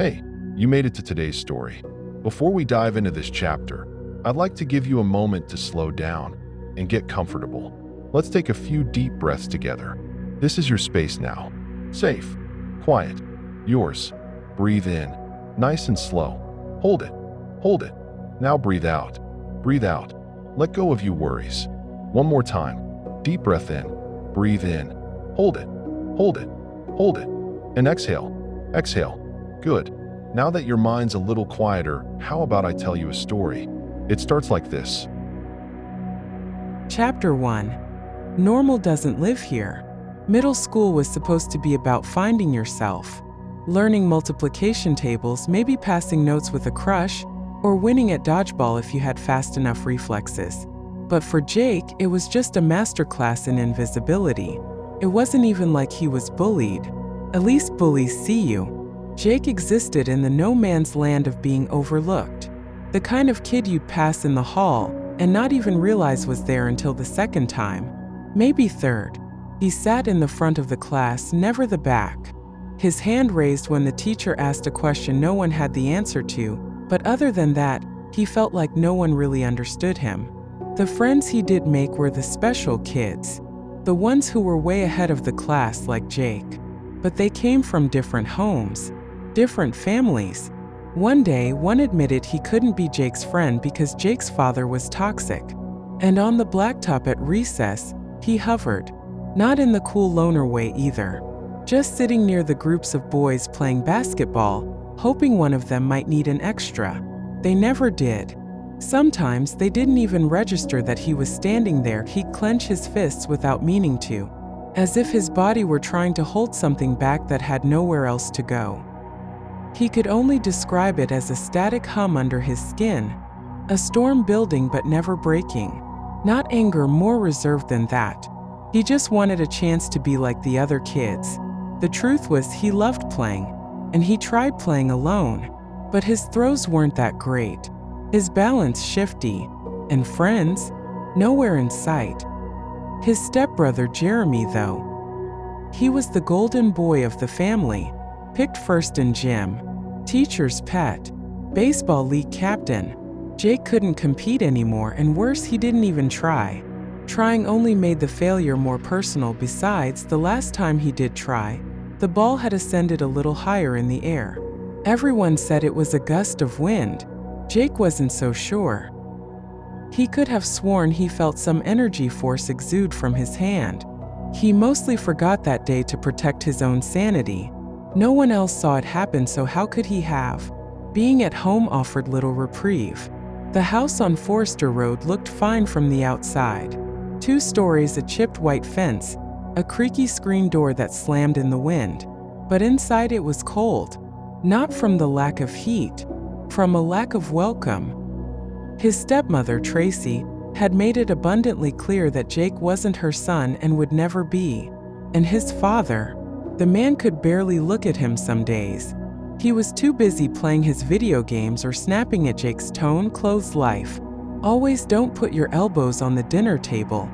Hey, you made it to today's story. Before we dive into this chapter, I'd like to give you a moment to slow down and get comfortable. Let's take a few deep breaths together. This is your space now. Safe, quiet, yours. Breathe in, nice and slow. Hold it, hold it. Now breathe out, breathe out. Let go of your worries. One more time. Deep breath in, breathe in. Hold it, hold it, hold it. And exhale, exhale. Good. Now that your mind's a little quieter, how about I tell you a story? It starts like this. Chapter 1. Normal doesn't live here. Middle school was supposed to be about finding yourself, learning multiplication tables, maybe passing notes with a crush, or winning at dodgeball if you had fast enough reflexes. But for Jake, it was just a masterclass in invisibility. It wasn't even like he was bullied. At least bullies see you. Jake existed in the no man's land of being overlooked. The kind of kid you'd pass in the hall and not even realize was there until the second time, maybe third. He sat in the front of the class, never the back. His hand raised when the teacher asked a question no one had the answer to, but other than that, he felt like no one really understood him. The friends he did make were the special kids, the ones who were way ahead of the class like Jake. But they came from different homes, different families. One day, one admitted he couldn't be Jake's friend because Jake's father was toxic. And on the blacktop at recess, he hovered. Not in the cool loner way either. Just sitting near the groups of boys playing basketball, hoping one of them might need an extra. They never did. Sometimes they didn't even register that he was standing there. He'd clench his fists without meaning to, as if his body were trying to hold something back that had nowhere else to go. He could only describe it as a static hum under his skin, a storm building but never breaking. Not anger, more reserved than that. He just wanted a chance to be like the other kids. The truth was he loved playing, and he tried playing alone, but his throws weren't that great. His balance shifty, and friends, nowhere in sight. His stepbrother Jeremy, though. He was the golden boy of the family, picked first in gym, teacher's pet, baseball league captain. Jake couldn't compete anymore, and worse, he didn't even try. Trying only made the failure more personal. Besides, the last time he did try, the ball had ascended a little higher in the air. Everyone said it was a gust of wind. Jake wasn't so sure. He could have sworn he felt some energy force exude from his hand. He mostly forgot that day to protect his own sanity. No one else saw it happen, so how could he have? Being at home offered little reprieve. The house on Forester Road looked fine from the outside. 2 stories, a chipped white fence, a creaky screen door that slammed in the wind. But inside it was cold. Not from the lack of heat, from a lack of welcome. His stepmother, Tracy, had made it abundantly clear that Jake wasn't her son and would never be. And his father, the man could barely look at him some days. He was too busy playing his video games or snapping at Jake's tone-clothed life. Always, don't put your elbows on the dinner table.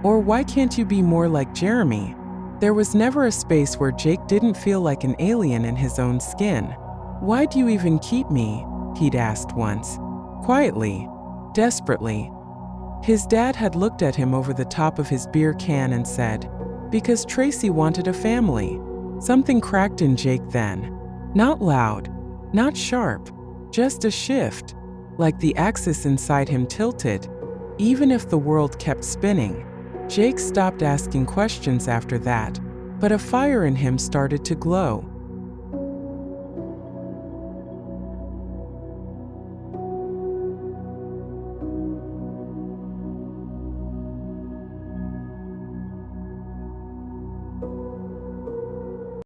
Or why can't you be more like Jeremy? There was never a space where Jake didn't feel like an alien in his own skin. Why do you even keep me? He'd asked once. Quietly, desperately. His dad had looked at him over the top of his beer can and said, "Because Tracy wanted a family." Something cracked in Jake then. Not loud, not sharp, just a shift, like the axis inside him tilted. Even if the world kept spinning, Jake stopped asking questions after that, but a fire in him started to glow.